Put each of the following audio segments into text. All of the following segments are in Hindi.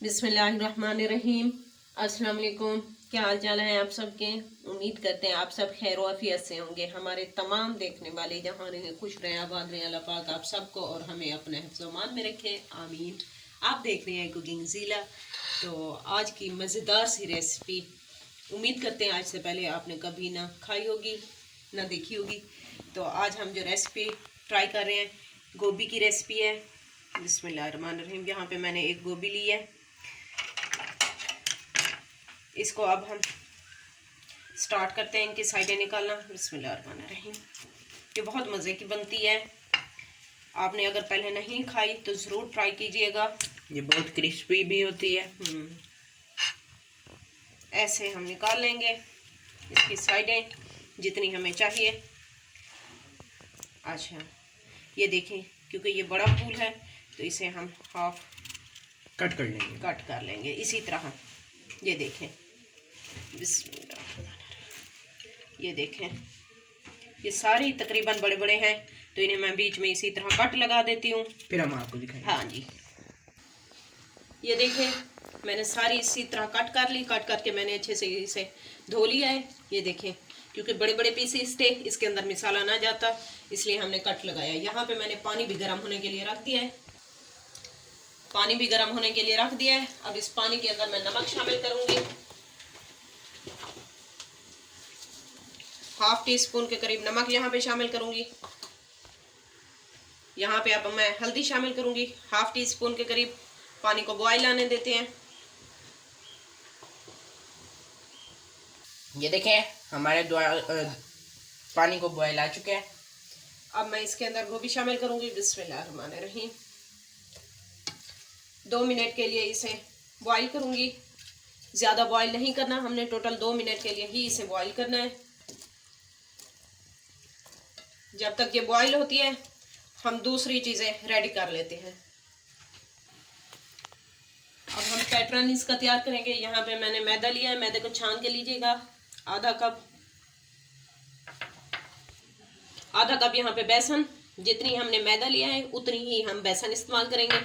बिस्मिल्लाहिर्रहमानिर्रहीम। अस्सलाम वालेकुम। क्या हाल चाल है आप सबके। उम्मीद करते हैं आप सब खैर वाफियत से होंगे। हमारे तमाम देखने वाले जहाँ रहे खुश रहें आबाद रहें। अल्लाह पाक आप सबको और हमें अपने हिफ्ज़-ओ-मान में रखे, आमीन। आप देख रहे हैं कुकिंग ज़ीला। तो आज की मज़ेदार सी रेसिपी, उम्मीद करते हैं आज से पहले आपने कभी ना खाई होगी ना देखी होगी। तो आज हम जो रेसिपी ट्राई कर रहे हैं, गोभी की रेसिपी है। बिस्मिल्लाहिर्रहमानिर्रहीम। यहाँ पे मैंने एक गोभी ली है। इसको अब हम स्टार्ट करते हैं इनकी साइडें निकालना। बिस्मिल्लाहिर्रहमानिर्रहीम। ये बहुत मज़े की बनती है। आपने अगर पहले नहीं खाई तो ज़रूर ट्राई कीजिएगा। ये बहुत क्रिस्पी भी होती है। ऐसे हम निकाल लेंगे इसकी साइडें जितनी हमें चाहिए। अच्छा, ये देखें, क्योंकि ये बड़ा फूल है तो इसे हम हाफ कट कर लेंगे इसी तरह। ये देखें, ये देखें, ये सारी तकरीबन बड़े बड़े हैं तो इन्हें मैं बीच में इसी तरह कट लगा देती हूँ, फिर हम आपको दिखाएंगे। हाँ जी, ये देखें मैंने सारी इसी तरह कट कर ली। कट करके मैंने अच्छे से इसे धो लिया है। ये देखें, क्योंकि बड़े बड़े पीसेस थे, इसके अंदर मसाला ना जाता, इसलिए हमने कट लगाया। यहाँ पे मैंने पानी भी गर्म होने के लिए रख दिया है। पानी भी गर्म होने के लिए रख दिया है। अब इस पानी के अंदर मैं नमक शामिल करूंगी। हाफ टी स्पून के करीब नमक यहाँ पे शामिल करूंगी। यहाँ पे अब मैं हल्दी शामिल करूंगी, हाफ टी स्पून के करीब। पानी को बॉयल आने देते हैं। ये देखें, हमारे पानी को बॉयल आ चुके हैं। अब मैं इसके अंदर गोभी शामिल करूंगी। बिस्मिल्लाहिर्रहमानिर्रहीम। 2 मिनट के लिए इसे बॉईल करूंगी। ज़्यादा बॉईल नहीं करना हमने, टोटल 2 मिनट के लिए ही इसे बॉईल करना है। जब तक ये बॉईल होती है हम दूसरी चीज़ें रेडी कर लेते हैं। अब हम पैटर्न इसका तैयार करेंगे। यहाँ पे मैंने मैदा लिया है, मैदे को छान के लीजिएगा। आधा कप यहाँ पे बेसन। जितनी हमने मैदा लिया है उतनी ही हम बेसन इस्तेमाल करेंगे।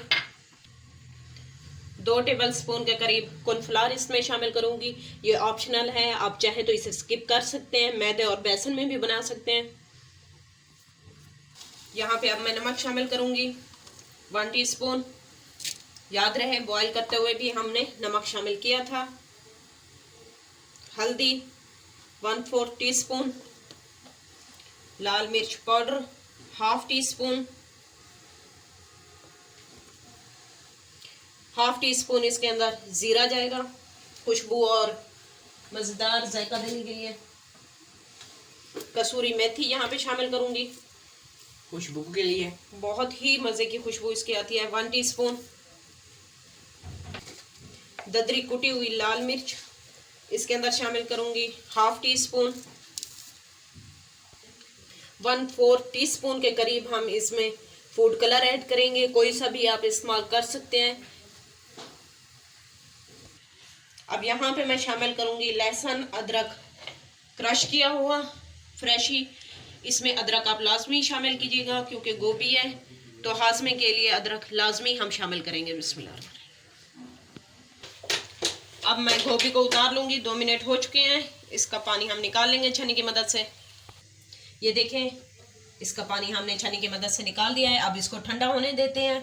2 टेबल स्पून के करीब कॉर्नफ्लावर इसमें शामिल करूंगी। ये ऑप्शनल है, आप चाहे तो इसे स्किप कर सकते हैं, मैदे और बेसन में भी बना सकते हैं। यहाँ पे अब मैं नमक शामिल करूंगी 1 टीस्पून। याद रहे बॉईल करते हुए भी हमने नमक शामिल किया था। हल्दी 1/4 टीस्पून। लाल मिर्च powder half tea spoon. Half tea spoon इसके अंदर जीरा जाएगा, खुशबू और मज़ेदार जायका देने के लिए। कसूरी मेथी यहाँ पे शामिल करूंगी खुशबू के लिए, बहुत ही मज़े की खुशबू इसकी आती है। 1 टीस्पून। ददरी कुटी हुई लाल मिर्च इसके अंदर शामिल करूंगी हाफ टी स्पून। 1/4 टीस्पून के करीब हम इसमें फूड कलर ऐड करेंगे, कोई सा भी आप इस्तेमाल कर सकते हैं। अब यहाँ पे मैं शामिल करूंगी लहसुन अदरक क्रश किया हुआ फ्रेश ही। इसमें अदरक आप लाजमी शामिल कीजिएगा क्योंकि गोभी है तो हाजमे के लिए अदरक लाजमी हम शामिल करेंगे। बिस्मिल्लाह। अब मैं गोभी को उतार लूंगी। 2 मिनट हो चुके हैं। इसका पानी हम निकाल लेंगे छन्नी की मदद से। ये देखें, इसका पानी हमने छन्नी की मदद से निकाल दिया है। अब इसको ठंडा होने देते हैं।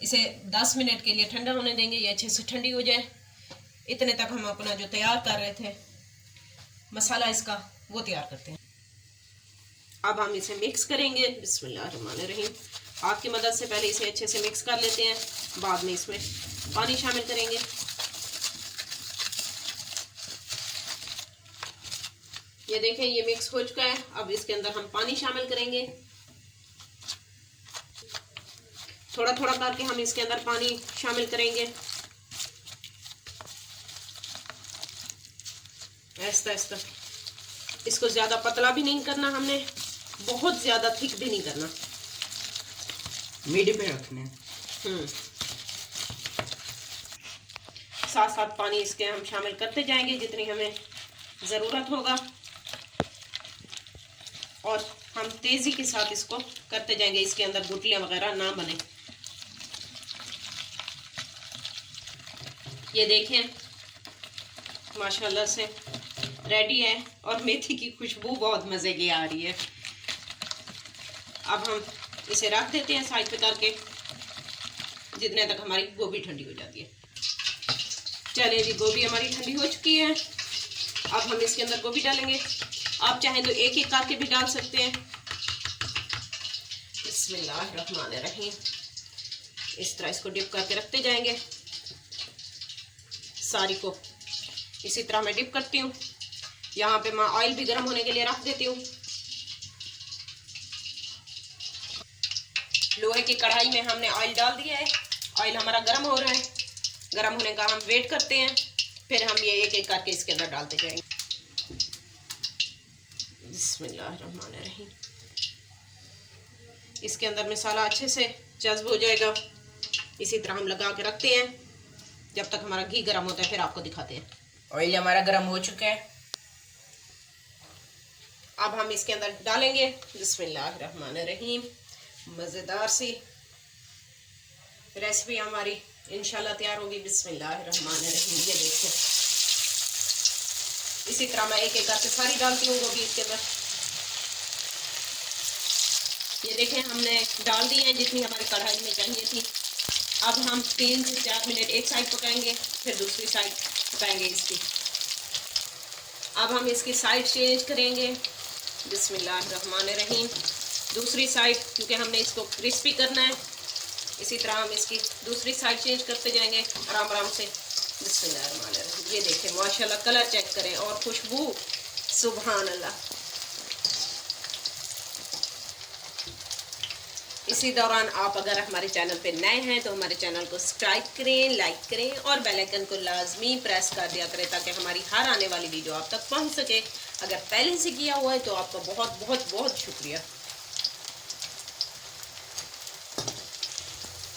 इसे 10 मिनट के लिए ठंडा होने देंगे, ये अच्छे से ठंडी हो जाए। इतने तक हम अपना जो तैयार कर रहे थे मसाला इसका, वो तैयार करते हैं। अब हम इसे मिक्स करेंगे। बिस्मिल्लाहिर्रहमानिर्रहीम। हाथ की मदद से पहले इसे अच्छे से मिक्स कर लेते हैं, बाद में इसमें पानी शामिल करेंगे। ये देखें, ये मिक्स हो चुका है। अब इसके अंदर हम पानी शामिल करेंगे। थोड़ा थोड़ा करके हम इसके अंदर पानी शामिल करेंगे, ऐसा ऐसा। इसको ज़्यादा पतला भी नहीं करना हमने, बहुत ज़्यादा थिक भी नहीं करना, मीडियम पे रखना है। साथ साथ पानी इसके हम शामिल करते जाएंगे जितनी हमें ज़रूरत होगा, और हम तेज़ी के साथ इसको करते जाएंगे, इसके अंदर गुठलियाँ वगैरह ना बने। ये देखें माशाल्लाह से रेडी है और मेथी की खुशबू बहुत मज़े की आ रही है। अब हम इसे रख देते हैं साइड पे करके, जितने तक हमारी गोभी ठंडी हो जाती है। चलिए जी, गोभी हमारी ठंडी हो चुकी है। अब हम इसके अंदर गोभी डालेंगे। आप चाहें तो एक एक करके भी डाल सकते हैं। बिस्मिल्लाहिर्रहमानिर्रहीम। इस तरह इसको डिप करके रखते जाएंगे। सारी को इसी तरह मैं डिप करती हूँ। यहाँ पे मैं ऑयल भी गर्म होने के लिए रख देती हूँ। लोहे की कढ़ाई में हमने ऑयल डाल दिया है। ऑयल हमारा गर्म हो रहा है। गर्म होने का हम वेट करते हैं, फिर हम ये एक एक करके इसके अंदर डालते जाएंगे। बिस्मिल्लाहिर्रहमानिर्रहीम। इसके अंदर मसाला अच्छे से जज्ब हो जाएगा। इसी तरह हम लगा के रखते हैं जब तक हमारा घी गर्म होता है, फिर आपको दिखाते हैं। ऑयल हमारा गर्म हो चुका है। अब हम इसके अंदर डालेंगे। बिस्मिल्लाहिर्रहमानिर्रहीम। मज़ेदार सी रेसिपी हमारी इंशाल्लाह तैयार होगी। बिस्मिल्लाहिर्रहमानिर्रहीम। ये देखिए, इसी तरह मैं एक एक करके सारी डालती हूँ गोभी इसके अंदर। ये देखें, हमने डाल दी है जितनी हमारी कढ़ाई में चाहिए थी। अब हम 3 से 4 मिनट एक साइड पकाएंगे, फिर दूसरी साइड पकाएंगे इसकी। अब हम इसकी साइड चेंज करेंगे। बिस्मिल्लाहिर्रहमानिर्रहीम। दूसरी साइड, क्योंकि हमने इसको क्रिस्पी करना है, इसी तरह हम इसकी दूसरी साइड चेंज करते जाएंगे आराम आराम से। बिस्मिल्लाहिर्रहमानिर्रहीम। ये देखें माशाल्लाह, कलर चेक करें और खुशबू, सुभान अल्लाह। इसी दौरान आप अगर हमारे चैनल पे नए हैं तो हमारे चैनल को सब्सक्राइब करें, लाइक करें और बेल आइकन को लाजमी प्रेस कर दिया करें, ताकि हमारी हर आने वाली वीडियो आप तक पहुंच सके। अगर पहले से किया हुआ है तो आपका बहुत बहुत बहुत शुक्रिया।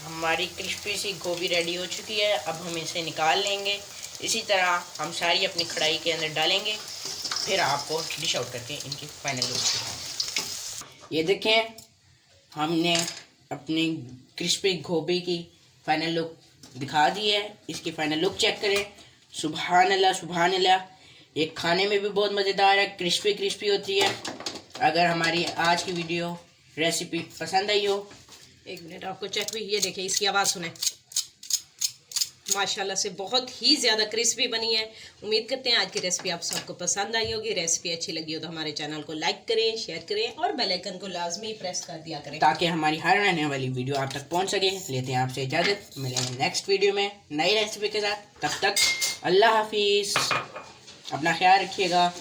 हमारी क्रिस्पी सी गोभी रेडी हो चुकी है। अब हम इसे निकाल लेंगे। इसी तरह हम सारी अपनी कढ़ाई के अंदर डालेंगे, फिर आपको डिश आउट करके इनकी फाइनल लुक दिखाएंगे। ये देखें, हमने अपनी क्रिस्पी गोभी की फाइनल लुक दिखा दी है। इसकी फाइनल लुक चेक करें। सुभान अल्लाह, सुभान अल्लाह। ये खाने में भी बहुत मज़ेदार है, क्रिस्पी क्रिस्पी होती है। अगर हमारी आज की वीडियो रेसिपी पसंद आई हो, एक मिनट आपको चेक भी, ये देखिए इसकी आवाज़ सुने। माशाल्लाह से बहुत ही ज़्यादा क्रिस्पी बनी है। उम्मीद करते हैं आज की रेसिपी आप सबको पसंद आई होगी। रेसिपी अच्छी लगी हो तो हमारे चैनल को लाइक करें, शेयर करें और बेल आइकन को लाजमी प्रेस कर दिया करें, ताकि हमारी हर आने वाली वीडियो आप तक पहुंच सके। लेते हैं आपसे इजाज़त, मिलेंगे नेक्स्ट वीडियो में नई रेसिपी के साथ। तब तक अल्लाह हाफिज़, अपना ख्याल रखिएगा।